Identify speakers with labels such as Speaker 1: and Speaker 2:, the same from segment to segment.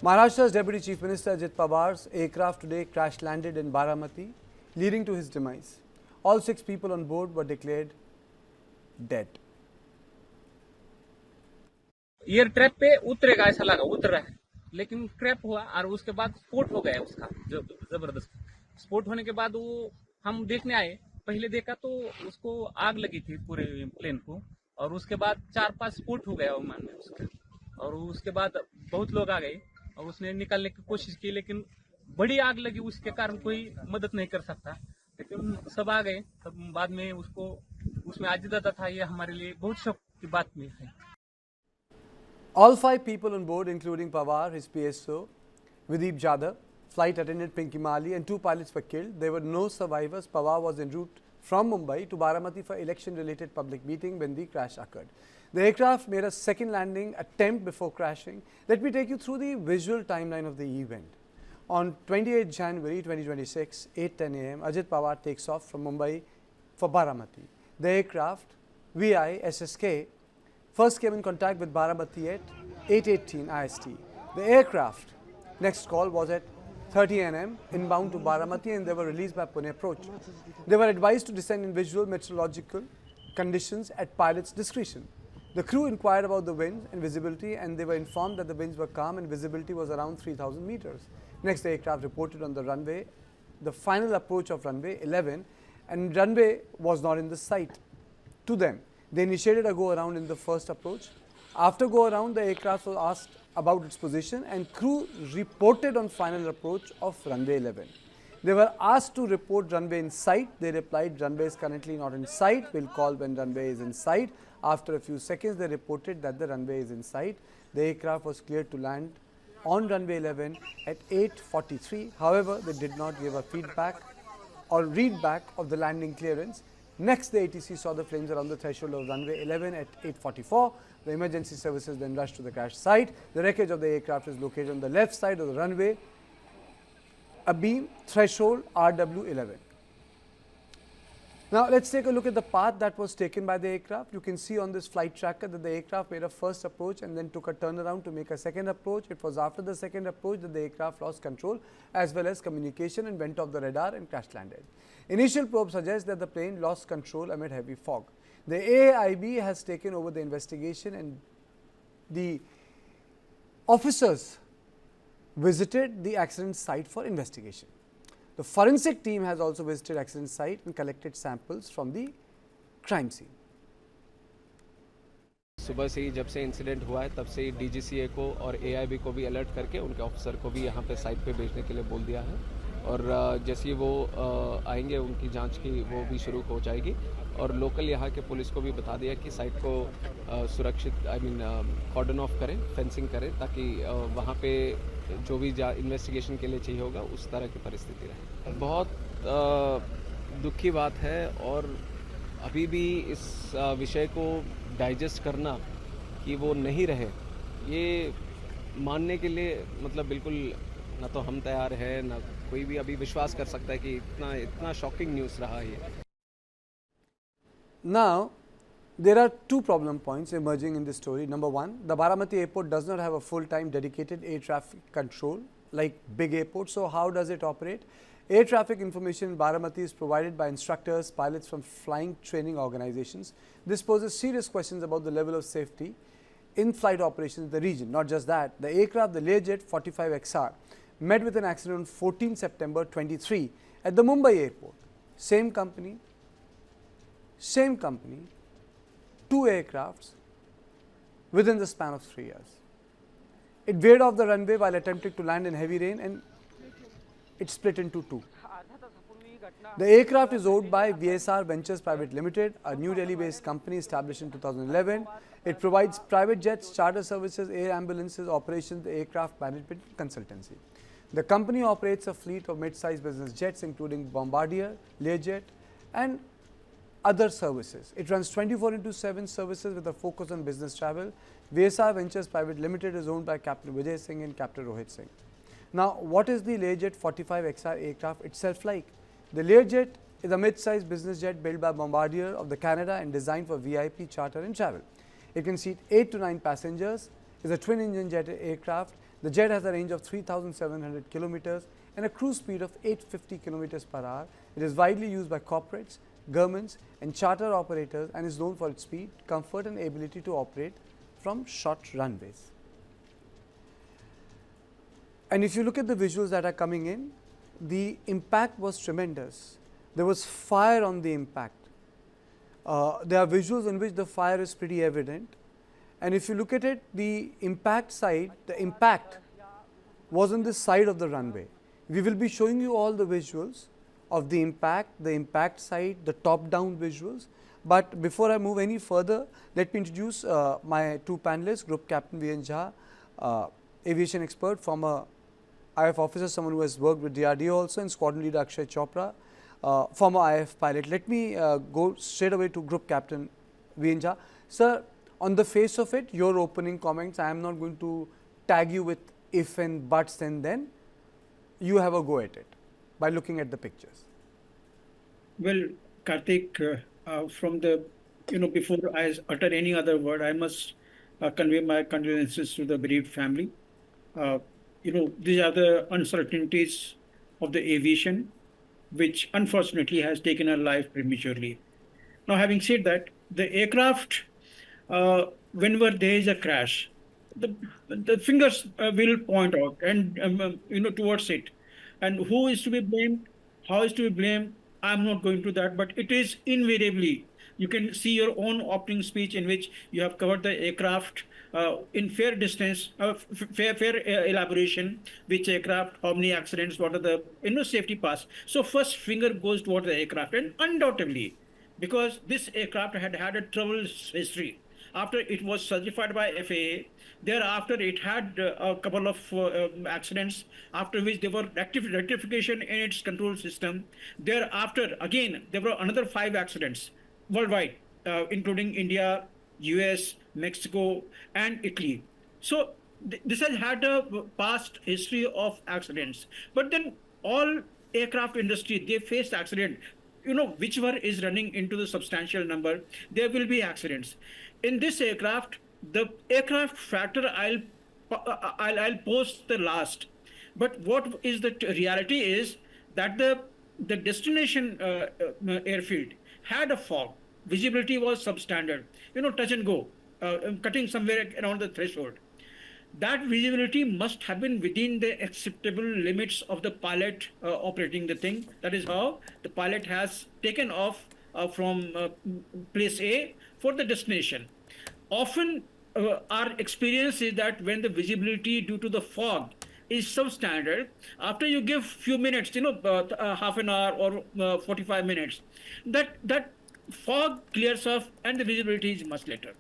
Speaker 1: Maharashtra's Deputy Chief Minister Ajit Pawar's aircraft today crash landed in Baramati, leading to his demise. All 6 people on board were declared dead.
Speaker 2: Air trap पे उतरेगा ऐसा लगा, उतर रहा है, लेकिन Krebs हुआ और उसके बाद स्फोट हो गया उसका, जो जबरदस्त स्फोट होने के बाद वो हम देखने आए, पहले देखा तो उसको आग लगी थी पूरे प्लेन को, और उसके बाद 4-5 स्फोट हो गया विमान में उसका, और उसके बाद बहुत लोग आ गए और उसने निकालने की कोशिश की, लेकिन बड़ी आग लगी, उसके कारण कोई मदद नहीं कर सकता, लेकिन सब आ गए। तब बाद में उसको उसमें अजीत दादा था, ये हमारे लिए बहुत शौक की बात में है।
Speaker 1: All 5 people on board, including Pawar, his PSO Videep Jadhav, flight attendant Pinky Mali, and 2 pilots were killed. There were no survivors. Pawar was en route from Mumbai to Baramati for election-related public meeting when the crash occurred. The aircraft made a second landing attempt before crashing. Let me take you through the visual timeline of the event. On 28 January 2026, 8:10 a.m., Ajit Pawar takes off from Mumbai for Baramati. The aircraft, VI SSK, first came in contact with Baramati at 8:18 IST. The aircraft next call was at 30 nm inbound to Baramati, and they were released by Pune approach. They were advised to descend in visual meteorological conditions at pilot's discretion. The crew inquired about the winds and visibility, and they were informed that the winds were calm and visibility was around 3,000 meters. Next, the aircraft reported on the runway, the final approach of runway 11, and runway was not in the sight to them. They initiated a go-around in the first approach. After go-around, the aircraft was asked about its position, and crew reported on final approach of runway 11. They were asked to report runway in sight. They replied, runway is currently not in sight. We'll call when runway is in sight. After a few seconds, they reported that the runway is in sight. The aircraft was cleared to land on runway 11 at 8:43. However, they did not give a feedback or readback of the landing clearance. Next, the ATC saw the flames around the threshold of runway 11 at 8:44. The emergency services then rushed to the crash site. The wreckage of the aircraft is located on the left side of the runway, abeam threshold RW11. Now, let's take a look at the path that was taken by the aircraft. You can see on this flight tracker that the aircraft made a first approach and then took a turnaround to make a second approach. It was after the second approach that the aircraft lost control as well as communication and went off the radar and crash landed. Initial probe suggests that the plane lost control amid heavy fog. The AAIB has taken over the investigation, and the officers visited the accident site for investigation. The forensic team has also visited accident site and collected samples from the crime scene.
Speaker 3: सुबह से ही जब से incident हुआ है तब से ही DGCA को और AAIB को भी अलर्ट करके उनके ऑफिसर को भी यहाँ पे साइट पे भेजने के लिए बोल दिया है, और जैसे ही वो आएंगे उनकी जांच की वो भी शुरू हो जाएगी, और लोकल यहाँ के पुलिस को भी बता दिया कि साइट को सुरक्षित कॉर्डन ऑफ करें, फेंसिंग करें, ताकि वहाँ पे जो भी इन्वेस्टिगेशन के लिए चाहिए होगा उस तरह की परिस्थिति रहे। बहुत दुखी बात है, और अभी भी इस विषय को डाइजेस्ट करना कि वो नहीं रहे, ये मानने के लिए मतलब बिल्कुल ना तो हम तैयार हैं, ना कोई भी अभी विश्वास कर सकता है कि इतना शॉकिंग न्यूज़ रहा है।
Speaker 1: Now, there are 2 problem points emerging in this story. Number 1, the Baramati airport does not have a full-time dedicated air traffic control like big airports. So, how does it operate? Air traffic information in Baramati is provided by instructors, pilots from flying training organizations. This poses serious questions about the level of safety in flight operations in the region. Not just that, the aircraft, the learjet 45XR, met with an accident on 14 September 23 at the Mumbai airport. Same company, 2 aircrafts within the span of 3 years. It veered off the runway while attempting to land in heavy rain, and it split into 2. The aircraft is owned by VSR Ventures Private Limited, a New Delhi-based company established in 2011. It provides private jets, charter services, air ambulances, operations, aircraft management consultancy. The company operates a fleet of mid-sized business jets, including Bombardier, Learjet, and other services. It runs 24/7 services with a focus on business travel. VSR Ventures Private Limited is owned by Captain Vijay Singh and Captain Rohit Singh. Now, what is the Learjet 45XR aircraft itself like? The Learjet is a mid-sized business jet built by Bombardier of the Canada and designed for VIP charter and travel. It can seat 8 to 9 passengers. It's a twin-engine jet aircraft The jet has a range of 3,700 kilometers and a cruise speed of 850 kilometers per hour. It is widely used by corporates, governments and charter operators and is known for its speed, comfort and ability to operate from short runways. And if you look at the visuals that are coming in, the impact was tremendous. There was fire on the impact. There are visuals in which the fire is pretty evident. And if you look at it, the impact side, the impact was on this side of the runway. We will be showing you all the visuals of the impact side, the top-down visuals. But before I move any further, let me introduce my two panelists, Group Captain V.N. Jha, aviation expert, former IF officer, someone who has worked with DRDO also, and squadron leader Akshay Chopra, former IF pilot. Let me go straight away to Group Captain V.N. Jha. Sir, on the face of it, your opening comments, I am not going to tag you with if and buts and then. You have a go at it by looking at the pictures.
Speaker 4: Well, Kartik, from the, before I utter any other word, I must convey my condolences to the bereaved family. These are the uncertainties of the aviation, which unfortunately has taken a life prematurely. Now, having said that, the aircraft, whenever there is a crash, the fingers will point out and towards it, and who is to be blamed, how is to be blamed. I'm not going to that, but it is invariably. You can see your own opening speech in which you have covered the aircraft in fair distance, fair elaboration, which aircraft, how many accidents, what are the safety paths. So first finger goes toward the aircraft, and undoubtedly, because this aircraft had had a troubled history. After it was certified by FAA, thereafter it had a couple of accidents, after which there were rectification in its control system. Thereafter, again, there were another 5 accidents worldwide, including India, US, Mexico, and Italy. So this has had a past history of accidents. But then all aircraft industry, they faced accident. Whichever is running into the substantial number, there will be accidents. In this aircraft, the aircraft factor I'll post the last. But what is the reality is that the destination airfield had a fog. Visibility was substandard. Touch and go, cutting somewhere around the threshold. That visibility must have been within the acceptable limits of the pilot operating the thing. That is how the pilot has taken off from place A for the destination. Often our experience is that when the visibility due to the fog is substandard, after you give few minutes, half an hour or 45 minutes, that fog clears off and the visibility is much later.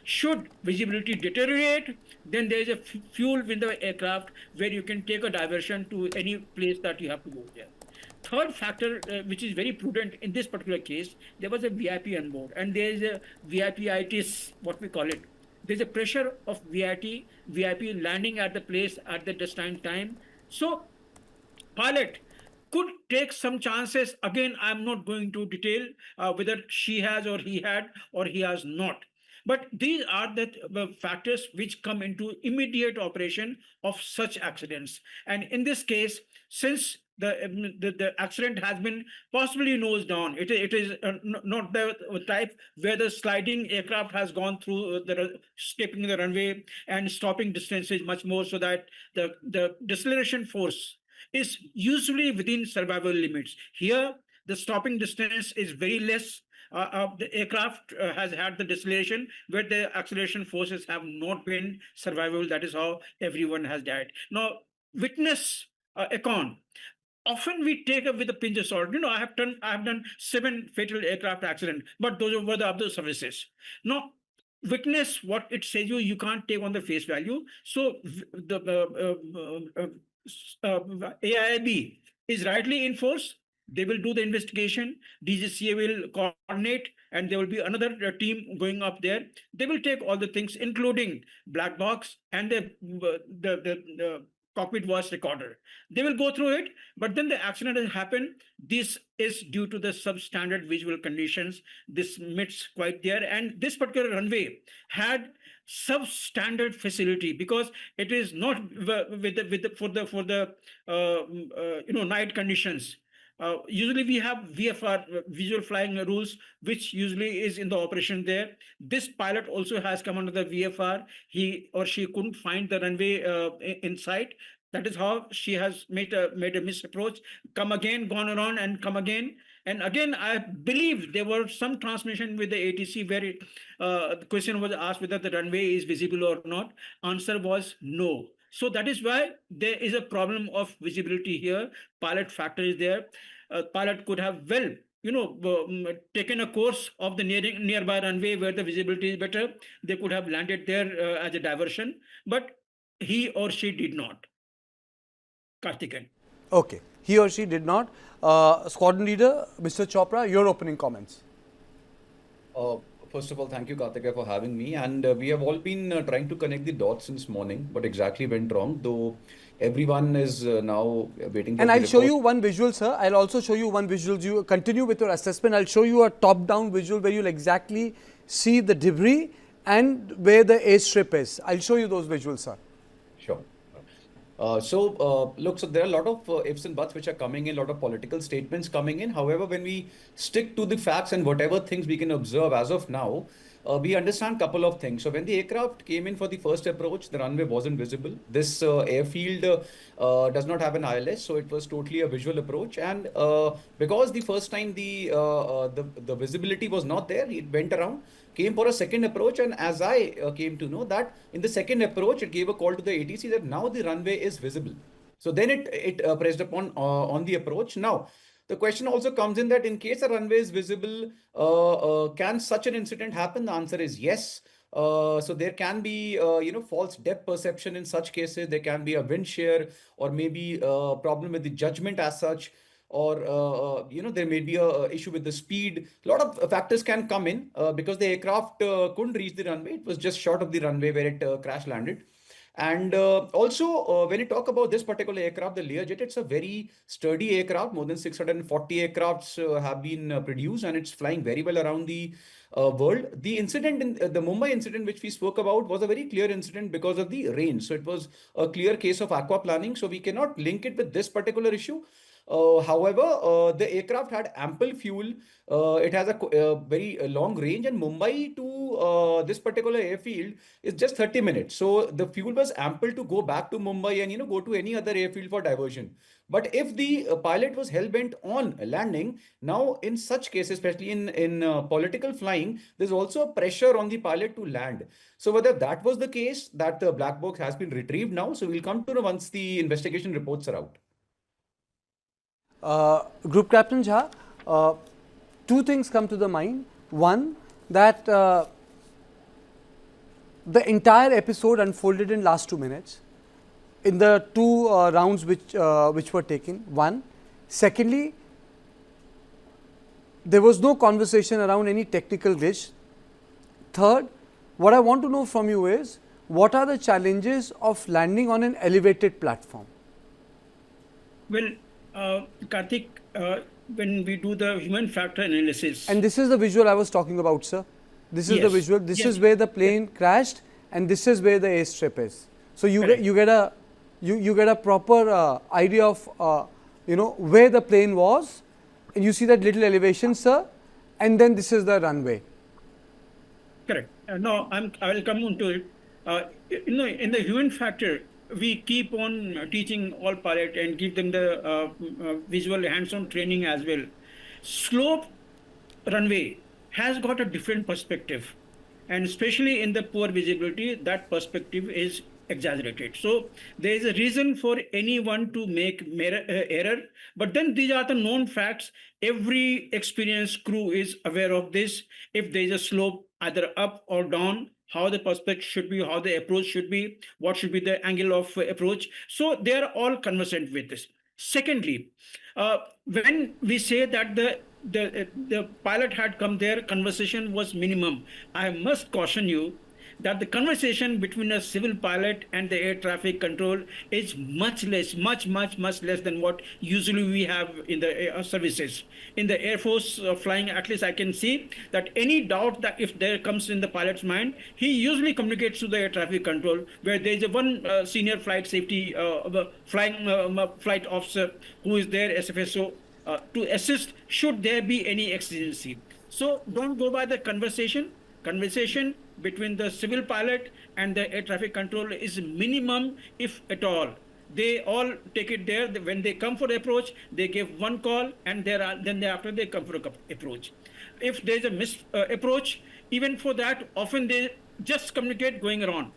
Speaker 4: Should visibility deteriorate, then there is a fuel in the aircraft where you can take a diversion to any place that you have to go there. Third factor, which is very prudent in this particular case, there was a VIP on board, and there is a VIP-itis, what we call it. There's a pressure of VIP landing at the place at the destined time. So, pilot could take some chances. Again, I'm not going to detail whether she has or he had or he has not. But these are the factors which come into immediate operation of such accidents. And in this case, since the accident has been possibly nose down, it is not the type where the sliding aircraft has gone through escaping the runway and stopping distances much more, so that the deceleration force is usually within survival limits. Here, the stopping distance is very less. The aircraft has had the deceleration where the acceleration forces have not been survivable. That is how everyone has died. Now, witness account. Often we take up with a pinch of salt. I have done 7 fatal aircraft accidents, but those were the other services. Now, witness what it says you can't take on the face value. So the AIB is rightly in force. They will do the investigation. DGCA will coordinate, and there will be another team going up there. They will take all the things, including black box and the cockpit voice recorder. They will go through it, but then the accident has happened. This is due to the substandard visual conditions. This meets quite there, and this particular runway had substandard facility because it is not for the night conditions. Usually we have VFR, visual flying rules, which usually is in the operation there. This pilot also has come under the VFR. He or she couldn't find the runway in sight. That is how she has made a misapproach, come again, gone around and come again. And again, I believe there were some transmission with the ATC where the question was asked whether the runway is visible or not. Answer was no. So that is why there is a problem of visibility here. Pilot factor is there. Pilot could have taken a course of the nearby runway where the visibility is better. They could have landed there as a diversion, but he or she did not. Kartikeya.
Speaker 1: Okay, he or she did not. Squadron leader, Mr. Chopra, your opening comments.
Speaker 5: First of all, thank you, Kartikeya, for having me. And we have all been trying to connect the dots since morning. What exactly went wrong, though everyone is now waiting for
Speaker 1: And
Speaker 5: the
Speaker 1: I'll show
Speaker 5: report.
Speaker 1: you one visual, sir. I'll also show you one visual. You continue with your assessment. I'll show you a top-down visual where you'll exactly see the debris and where the airstrip is. I'll show you those visuals, sir.
Speaker 5: Sure. Look, so there are a lot of ifs and buts which are coming in, a lot of political statements coming in. However, when we stick to the facts and whatever things we can observe as of now, we understand a couple of things. So when the aircraft came in for the first approach, the runway wasn't visible. This airfield does not have an ILS, so it was totally a visual approach. And because the first time the visibility was not there, it went around, came for a second approach, and as I came to know that in the second approach, it gave a call to the ATC that now the runway is visible. So then it pressed upon on the approach. Now, the question also comes in that in case a runway is visible, can such an incident happen? The answer is yes. So there can be, false depth perception in such cases. There can be a wind shear or maybe a problem with the judgment as such. Or, there may be a issue with the speed. A lot of factors can come in because the aircraft couldn't reach the runway. It was just short of the runway where it crash landed. And also, when you talk about this particular aircraft, the Learjet, it's a very sturdy aircraft. More than 640 aircrafts have been produced, and it's flying very well around the world. The incident in the Mumbai incident, which we spoke about, was a very clear incident because of the rain. So it was a clear case of aquaplaning. So we cannot link it with this particular issue. However, the aircraft had ample fuel. It has a very long range, and Mumbai to this particular airfield is just 30 minutes. So the fuel was ample to go back to Mumbai and go to any other airfield for diversion. But if the pilot was hell-bent on landing, now in such cases, especially in political flying, there's also a pressure on the pilot to land. So whether that was the case, that the black box has been retrieved now. So we'll come to know once the investigation reports are out.
Speaker 1: Group Captain Jha, two things come to the mind. One, that the entire episode unfolded in last 2 minutes in the two rounds which were taken. One. Secondly, there was no conversation around any technical glitch. Third, what I want to know from you is, what are the challenges of landing on an elevated platform?
Speaker 4: Well, Karthik, when we do the human factor analysis.
Speaker 1: And this is the visual I was talking about, sir. This is the visual. This is where the plane crashed, and this is where the airstrip is. So you get a proper idea of where the plane was, and you see that little elevation, sir, and then this is the runway.
Speaker 4: Correct. No, I will come on to it. In the human factor, we keep on teaching all pilot and give them the visual hands-on training as well. Slope runway has got a different perspective, and especially in the poor visibility, that perspective is exaggerated. So there is a reason for anyone to make error, but then these are the known facts. Every experienced crew is aware of this. If there is a slope either up or down, how the perspective should be, how the approach should be, what should be the angle of approach. So they are all conversant with this. Secondly, when we say that the pilot had come there, conversation was minimum, I must caution you that the conversation between a civil pilot and the air traffic control is much less, much less than what usually we have in the services. In the Air Force flying, at least I can see that any doubt that if there comes in the pilot's mind, he usually communicates to the air traffic control, where there is a one senior flight safety flight officer who is there, SFSO, to assist should there be any exigency. So don't go by the conversation. Conversation between the civil pilot and the air traffic control is minimum, if at all. They all take it there. When they come for approach, they give one call, and then thereafter they come for approach. If there is a missed approach, even for that, often they just communicate going around.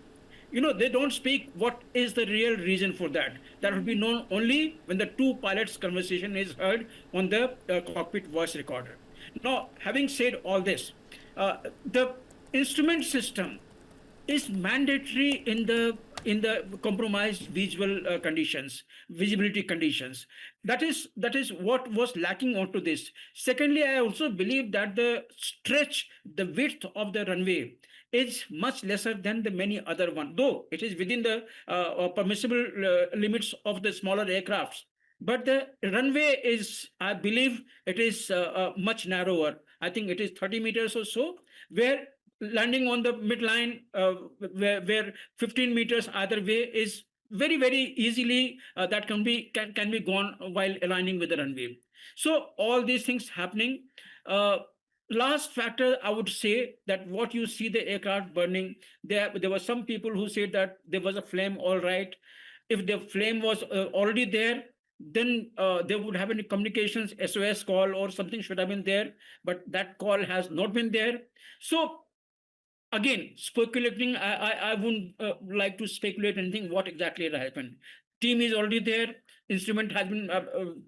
Speaker 4: They don't speak what is the real reason for that. That will be known only when the two pilots' conversation is heard on the cockpit voice recorder. Now, having said all this, the instrument system is mandatory in the compromised visual visibility conditions. That is what was lacking onto this. Secondly, I also believe that the width of the runway is much lesser than the many other one, though it is within the permissible limits of the smaller aircrafts. But the runway is, I believe, it is much narrower. I think it is 30 meters or so, where landing on the midline, where 15 meters either way is very, very easily that can be gone while aligning with the runway. So all these things happening. Last factor, I would say that what you see the aircraft burning, there were some people who said that there was a flame, all right. If the flame was already there, then there would have been communications, SOS call or something should have been there, but that call has not been there. So again, speculating, I wouldn't like to speculate anything what exactly happened. Team is already there. Instrument has been,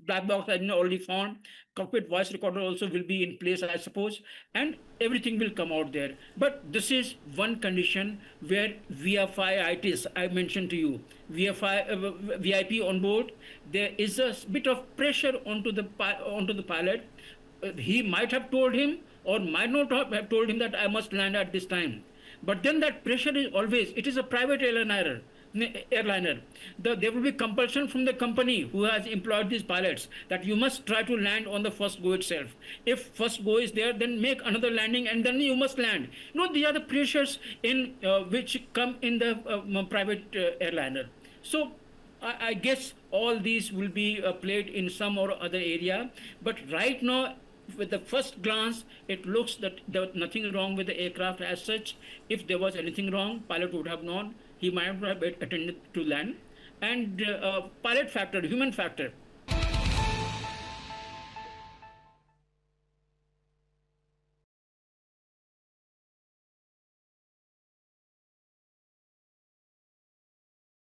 Speaker 4: black box has been already found. Cockpit voice recorder also will be in place, I suppose, and everything will come out there. But this is one condition where VFI ITs, I mentioned to you, VIP on board, there is a bit of pressure onto the pilot. He might have told him or might not have told him that I must land at this time. But then that pressure is always, it is a private airliner. There will be compulsion from the company who has employed these pilots that you must try to land on the first go itself. If first go is there, then make another landing and then you must land. These are the pressures in which come in the private airliner. So I guess all these will be played in some or other area. But right now, with the first glance, it looks that there was nothing wrong with the aircraft as such. If there was anything wrong, pilot would have known. He might have attended to land. And pilot factor, human factor,